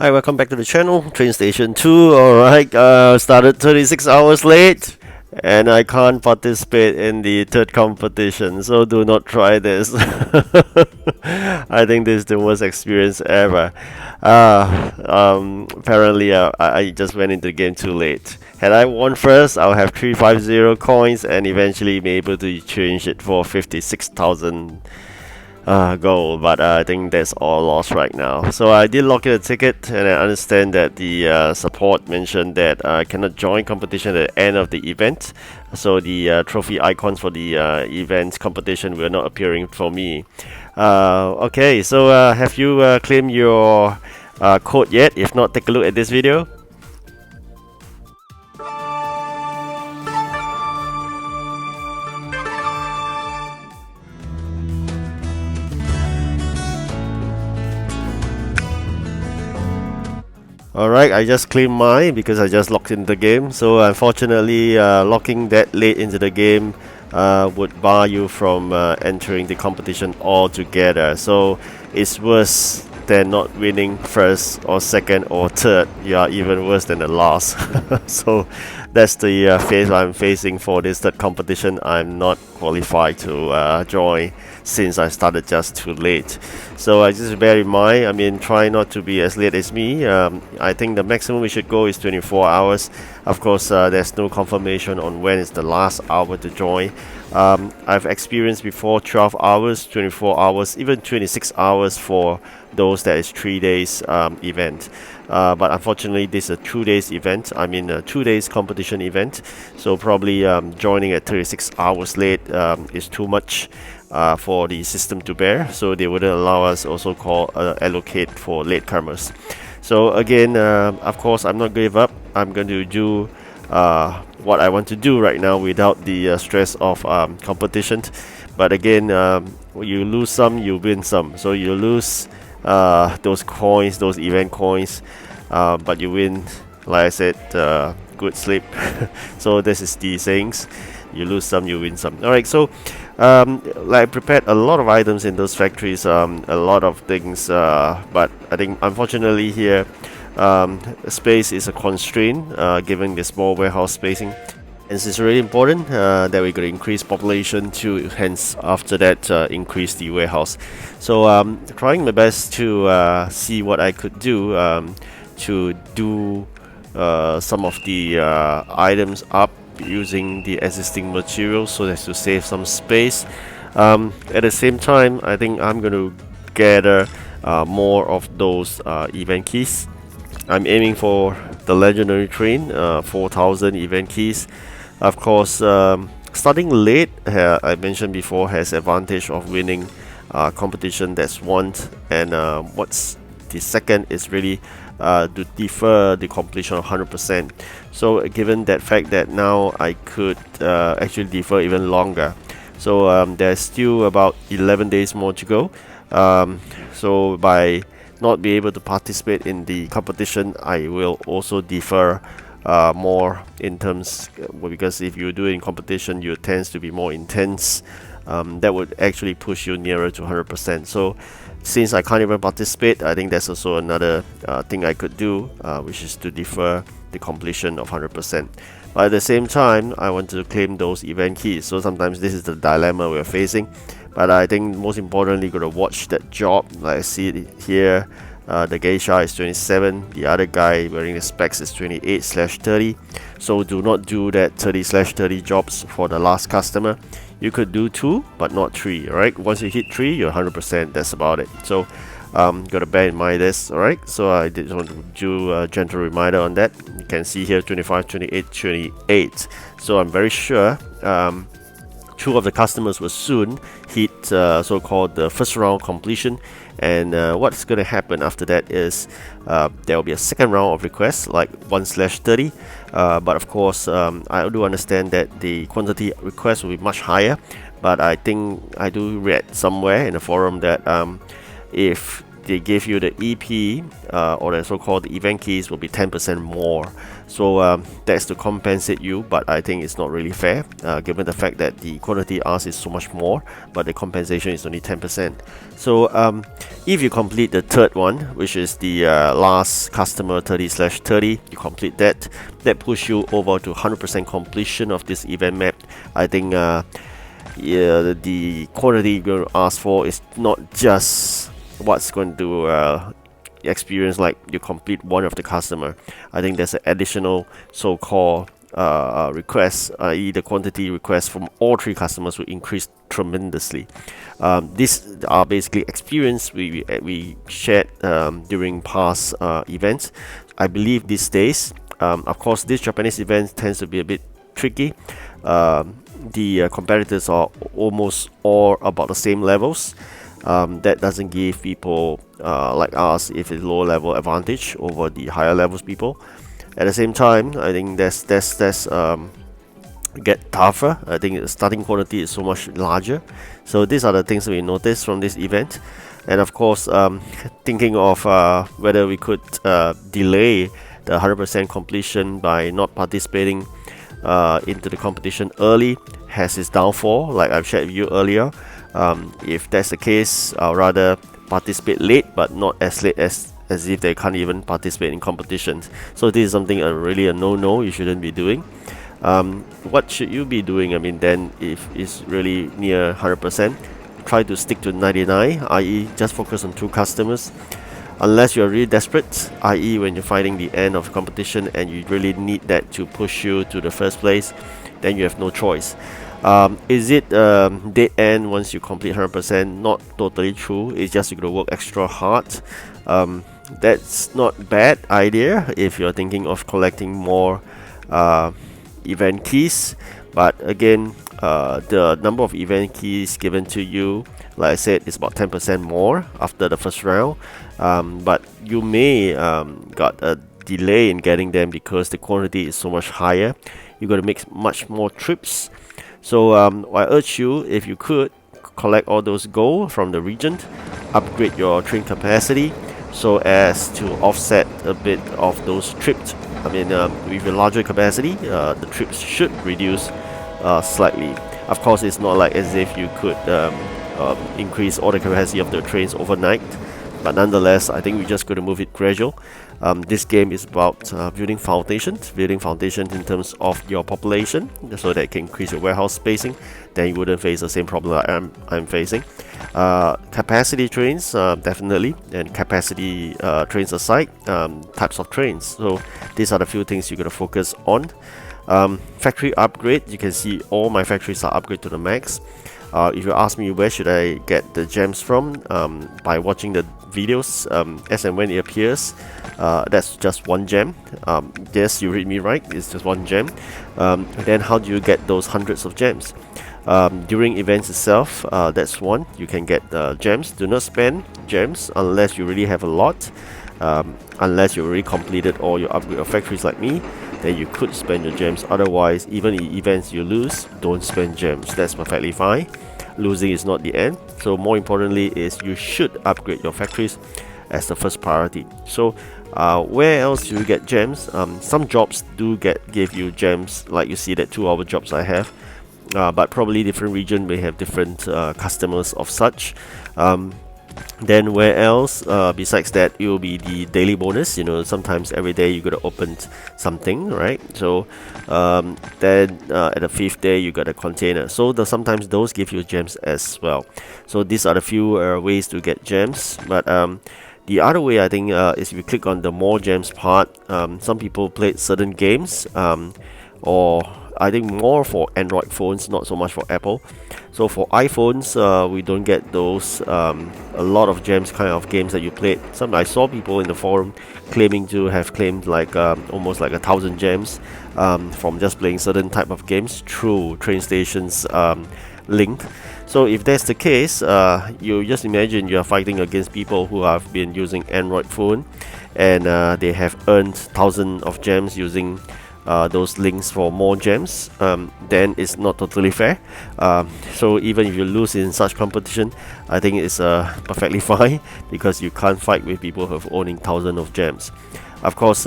Hi, welcome back to the channel, TrainStation 2. Alright, started 36 hours late and I can't participate in the third competition, so do not try this. I think this is the worst experience ever. Apparently, I just went into the game too late. Had I won first, I'll have 350 coins and eventually be able to change it for 56,000 goal, but I think that's all lost right now. So I did lock in a ticket, and I understand that the support mentioned that I cannot join competition at the end of the event. So the trophy icons for the event competition were not appearing for me. Okay, so have you claimed your code yet? If not, take a look at this video. Alright, I just claimed mine because I just locked in the game. So unfortunately, locking that late into the game would bar you from entering the competition altogether. So it's worse than not winning first or second or third. You are even worse than the last. So that's the phase I'm facing for this third competition. I'm not qualified to join since I started just too late. So I just bear in mind, I mean, try not to be as late as me. I think the maximum we should go is 24 hours. Of course, there's no confirmation on when is the last hour to join. I've experienced before 12 hours, 24 hours, even 26 hours for those that is 3 days event. But unfortunately, this is a 2 days event. I mean, a 2 days competition event. So probably joining at 36 hours late is too much for the system to bear. So they wouldn't allow us also allocate for latecomers. So again, of course, I'm not give up. I'm going to do what I want to do right now without the stress of competition. But again, you lose some, you win some. So you lose those coins, those event coins, but you win, like I said, good sleep. So this is the sayings: you lose some, you win some. Alright, so like I prepared a lot of items in those factories, a lot of things, but I think unfortunately here space is a constraint given the small warehouse spacing. And it's really important that we're going to increase population to hence after that increase the warehouse. So trying my best to see what I could do to do some of the items up using the existing materials so as to save some space. At the same time, I think I'm going to gather more of those event keys. I'm aiming for the legendary train, 4,000 event keys. Of course, starting late, I mentioned before, has advantage of winning competition that's won. And what's the second is really to defer the completion of 100%. So given that fact that now I could actually defer even longer. So there's still about 11 days more to go. So by not be able to participate in the competition, I will also defer more in terms because if you do it in competition, you tends to be more intense. That would actually push you nearer to 100%. So since I can't even participate, I think that's also another thing I could do, which is to defer the completion of 100%. But at the same time, I want to claim those event keys. So sometimes this is the dilemma we're facing. But I think most importantly, got to watch that job. Like I see it here, the geisha is 27. The other guy wearing the specs is 28/30. So do not do that 30/30 jobs for the last customer. You could do 2, but not 3. Alright, once you hit 3, you're 100%. That's about it. So gotta bear in mind this. Alright, so I did want to do a gentle reminder on that. You can see here 25, 28, 28. So I'm very sure 2 of the customers will soon hit so-called the first round completion. And what's going to happen after that is there will be a second round of requests, like 1/30. But of course, I do understand that the quantity requests will be much higher. But I think I do read somewhere in the forum that if they gave you the EP or the so-called event keys will be 10% more. So that's to compensate you, but I think it's not really fair given the fact that the quantity asked is so much more, but the compensation is only 10%. So if you complete the third one, which is the last customer 30/30, you complete that push you over to 100% completion of this event map. I think yeah, the quantity you're going to ask for is not just what's going to experience like you complete one of the customer. I think there's an additional so-called requests, i.e. the quantity requests from all three customers will increase tremendously. These are basically experience we shared during past events. I believe these days, of course, this Japanese event tends to be a bit tricky. The competitors are almost all about the same levels. That doesn't give people like us, if it's lower level, advantage over the higher levels people. At the same time, I think that's get tougher. I think the starting quantity is so much larger. So these are the things we noticed from this event. And of course, thinking of whether we could delay the 100% completion by not participating into the competition early has its downfall, like I've shared with you earlier. If that's the case, I'll rather participate late, but not as late as if they can't even participate in competitions. So this is something really a no-no you shouldn't be doing. What should you be doing? I mean, then if it's really near 100%, try to stick to 99, i.e. just focus on 2 customers. Unless you're really desperate, i.e. when you're finding the end of competition and you really need that to push you to the first place, then you have no choice. Is it dead end once you complete 100%? Not totally true. It's just you gotta work extra hard. That's not bad idea if you're thinking of collecting more event keys. But again, the number of event keys given to you, like I said, is about 10% more after the first round. But you may got a delay in getting them because the quantity is so much higher. You got to make much more trips. So I urge you, if you could, collect all those gold from the region, upgrade your train capacity so as to offset a bit of those trips. I mean, with a larger capacity, the trips should reduce slightly. Of course, it's not like as if you could increase all the capacity of the trains overnight, but nonetheless, I think we just got to move it gradual. This game is about building foundations in terms of your population, so that it can increase your warehouse spacing. Then you wouldn't face the same problem that I'm facing. Capacity trains, definitely, and capacity trains aside, types of trains. So these are the few things you're going to focus on. Factory upgrade, you can see all my factories are upgraded to the max. If you ask me where should I get the gems from, by watching the videos as and when it appears, that's just one gem. Yes, you read me right, it's just one gem. Then how do you get those hundreds of gems? During events itself, that's one. You can get gems. Do not spend gems unless you really have a lot. Unless you already completed all your upgrade of factories like me, then you could spend your gems. Otherwise, even in events you lose, don't spend gems. That's perfectly fine. Losing is not the end. So more importantly is you should upgrade your factories as the first priority. So where else do you get gems? Some jobs do give you gems, like you see that 2-hour jobs I have, but probably different region may have different customers of such. Then where else besides that, it will be the daily bonus. You know, sometimes every day you gotta open something, right? So then at the 5th day you got a container, so sometimes those give you gems as well. So these are the few ways to get gems. But the other way, I think, is if you click on the more gems part. Some people play certain games, or I think more for Android phones, not so much for Apple. So for iPhones, we don't get those a lot of gems kind of games that you played. I saw people in the forum claiming to have claimed like almost like 1,000 gems from just playing certain type of games through TrainStation's link. So if that's the case, you just imagine you are fighting against people who have been using Android phone, and they have earned thousands of gems using those links for more gems, then it's not totally fair. So even if you lose in such competition, I think it's perfectly fine, because you can't fight with people who have owning thousands of gems. Of course,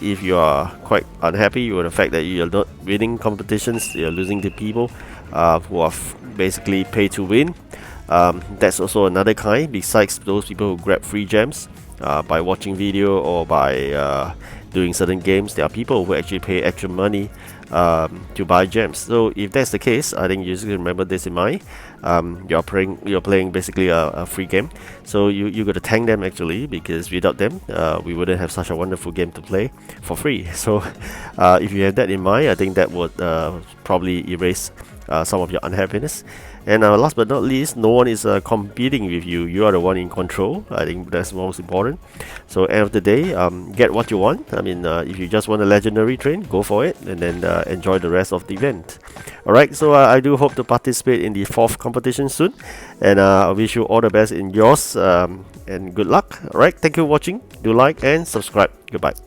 if you are quite unhappy with the fact that you're not winning competitions, you're losing to people who are basically pay to win, that's also another kind, besides those people who grab free gems by watching video or by doing certain games. There are people who actually pay extra money to buy gems. So if that's the case, I think you just remember this in mind. You're playing basically a free game, so you got to thank them actually, because without them we wouldn't have such a wonderful game to play for free. So if you have that in mind, I think that would probably erase some of your unhappiness. And last but not least, no one is competing with you. You are the one in control. I think that's most important. So end of the day, get what you want. I mean, if you just want a legendary train, go for it, and then enjoy the rest of the event. Alright, so I do hope to participate in the 4th competition soon, and I wish you all the best in yours, and good luck. Alright, thank you for watching. Do like and subscribe. Goodbye.